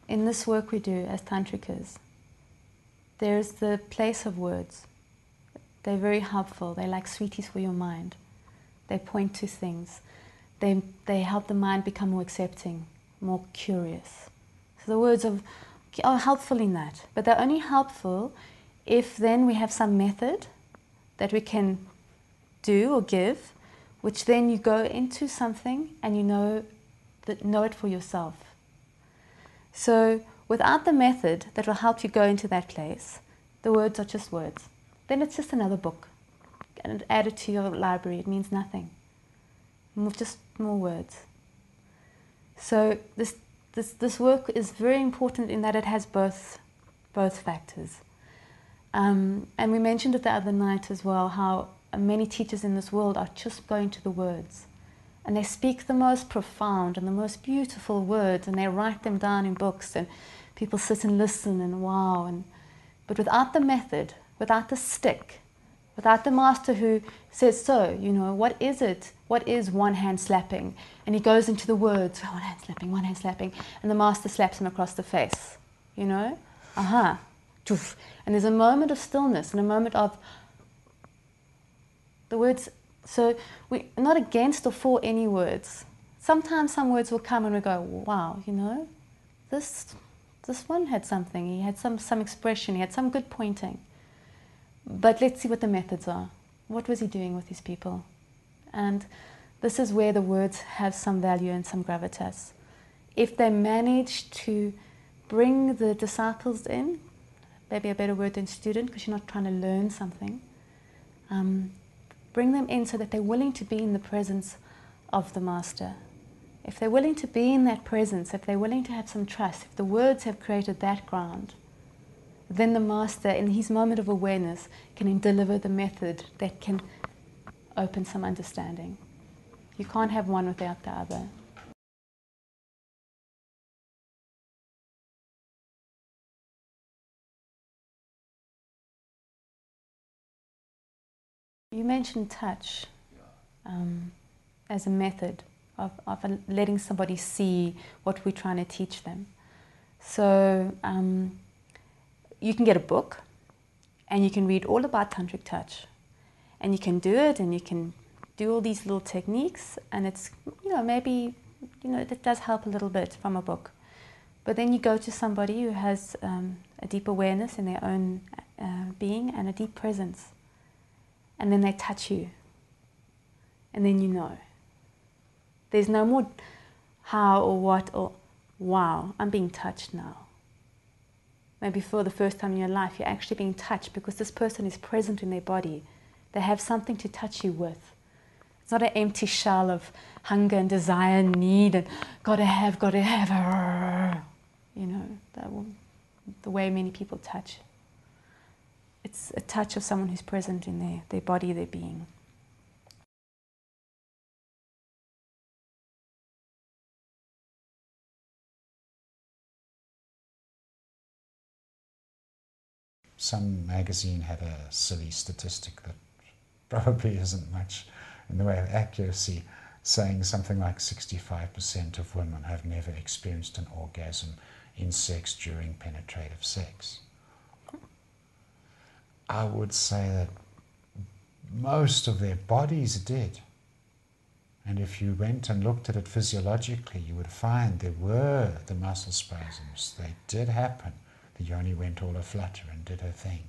in this work we do as tantrikas, there's the place of words. They're very helpful. They're like sweeties for your mind. They point to things. They help the mind become more accepting, more curious. So the words are helpful in that, but they're only helpful if then we have some method that we can do or give, which then you go into something and you know it for yourself. So without the method that will help you go into that place, the words are just words. Then it's just another book, and add it to your library. It means nothing. Just more words. So this work is very important in that it has both factors. And we mentioned it the other night as well, how many teachers in this world are just going to the words. And they speak the most profound and the most beautiful words, and they write them down in books, and people sit and listen and wow. But without the method, without the stick, without the master who says, so, you know, what is it? What is one hand slapping? And he goes into the words, one hand slapping, and the master slaps him across the face, you know? Aha, toof. And there's a moment of stillness and a moment of the words. So we're not against or for any words. Sometimes some words will come and we go, wow, you know, this one had something. He had some expression. He had some good pointing. But let's see what the methods are. What was he doing with these people? And this is where the words have some value and some gravitas. If they manage to bring the disciples in, maybe a better word than student, because you're not trying to learn something, bring them in so that they're willing to be in the presence of the master. If they're willing to be in that presence, if they're willing to have some trust, if the words have created that ground, then the master, in his moment of awareness, can deliver the method that can open some understanding. You can't have one without the other. You mentioned touch as a method of letting somebody see what we're trying to teach them. So you can get a book and you can read all about tantric touch, and you can do it, and you can do all these little techniques, and it's, you know, maybe, you know, it does help a little bit from a book. But then you go to somebody who has a deep awareness in their own being and a deep presence, and then they touch you, and then you know. There's no more how or what or wow, I'm being touched now. Maybe for the first time in your life, you're actually being touched because this person is present in their body. They have something to touch you with. It's not an empty shell of hunger and desire and need and gotta have, you know, the way many people touch. It's a touch of someone who's present in their body, their being. Some magazine had a silly statistic that probably isn't much in the way of accuracy, saying something like 65% of women have never experienced an orgasm in sex during penetrative sex. I would say that most of their bodies did. And if you went and looked at it physiologically, you would find there were the muscle spasms. They did happen. The yoni went all aflutter and did her thing.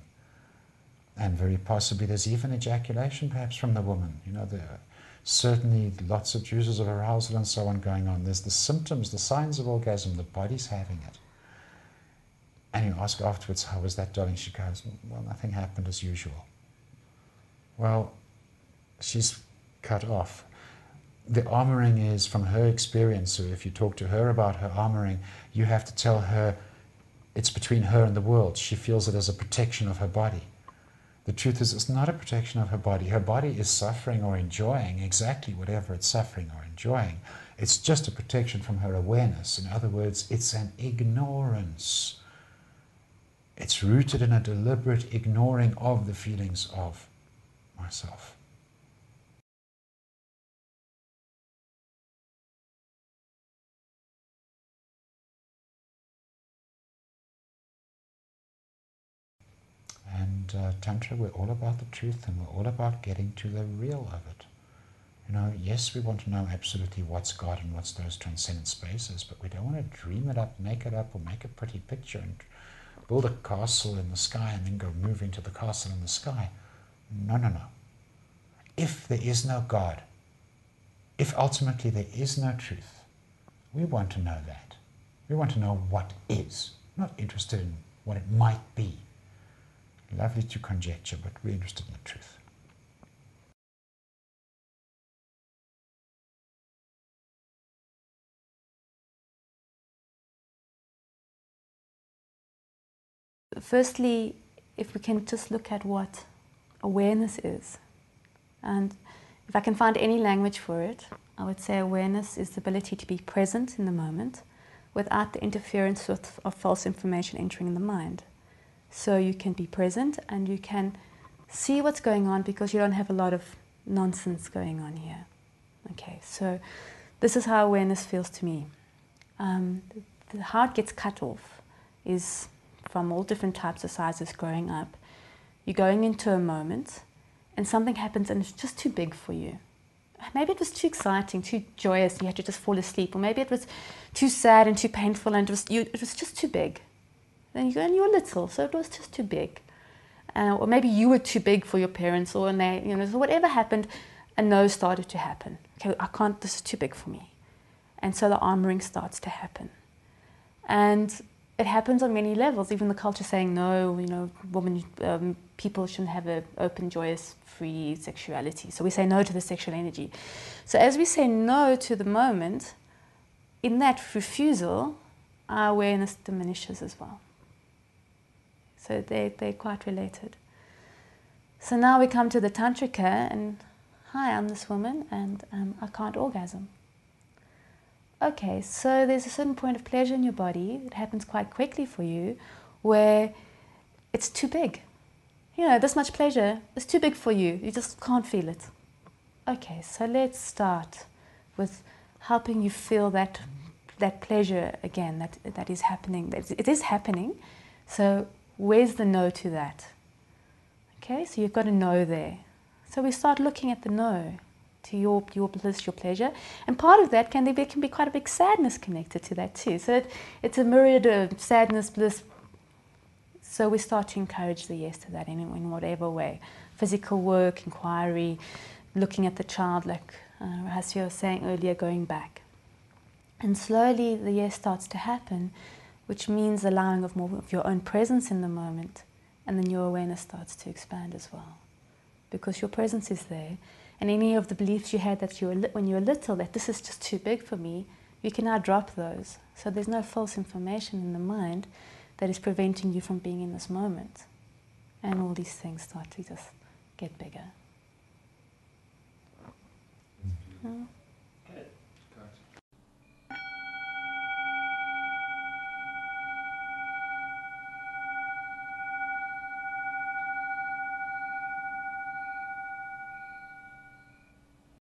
And very possibly there's even ejaculation perhaps from the woman. You know, there are certainly lots of juices of arousal and so on going on. There's the symptoms, the signs of orgasm, the body's having it. And you ask afterwards, how was that, darling? She goes, well, nothing happened as usual. Well, she's cut off. The armoring is from her experience, so if you talk to her about her armoring, you have to tell her it's between her and the world. She feels it as a protection of her body. The truth is, it's not a protection of her body. Her body is suffering or enjoying exactly whatever it's suffering or enjoying. It's just a protection from her awareness. In other words, it's an ignorance. It's rooted in a deliberate ignoring of the feelings of myself. And Tantra, we're all about the truth, and we're all about getting to the real of it. You know, yes, we want to know absolutely what's God and what's those transcendent spaces, but we don't want to dream it up, or make a pretty picture and build a castle in the sky and then go move into the castle in the sky. No, no, no. If there is no God, if ultimately there is no truth, we want to know that. We want to know what is, not interested in what it might be. Lovely to conjecture, but we're interested in the truth. Firstly, if we can just look at what awareness is, and if I can find any language for it, I would say awareness is the ability to be present in the moment without the interference of false information entering the mind. So you can be present and you can see what's going on because you don't have a lot of nonsense going on here. Okay, so this is how awareness feels to me. How it gets cut off is from all different types of sizes growing up. You're going into a moment and something happens and it's just too big for you. Maybe it was too exciting, too joyous, and you had to just fall asleep. Or maybe it was too sad and too painful and it was just too big. Then you go and you're little, so it was just too big. Or maybe you were too big for your parents, or they, so whatever happened, a no started to happen. Okay, I can't, this is too big for me. And so the armoring starts to happen. And it happens on many levels, even the culture saying no, people shouldn't have an open, joyous, free sexuality. So we say no to the sexual energy. So as we say no to the moment, in that refusal, our awareness diminishes as well. So they're quite related. So now we come to the Tantrika, and hi, I'm this woman, and I can't orgasm. Okay, so there's a certain point of pleasure in your body, it happens quite quickly for you, where it's too big. This much pleasure is too big for you, you just can't feel it. Okay, so let's start with helping you feel that pleasure again, that is happening. It is happening, so where's the no to that? Okay, so you've got a no there. So we start looking at the no to your bliss, your pleasure. And part of that there can be quite a big sadness connected to that too. So it's a myriad of sadness, bliss. So we start to encourage the yes to that in whatever way. Physical work, inquiry, looking at the child, like Rahasya was saying earlier, going back. And slowly the yes starts to happen, which means allowing of more of your own presence in the moment. And then your awareness starts to expand as well. Because your presence is there. And any of the beliefs you had that when you were little, that this is just too big for me, you can now drop those. So there's no false information in the mind that is preventing you from being in this moment. And all these things start to just get bigger. Mm-hmm.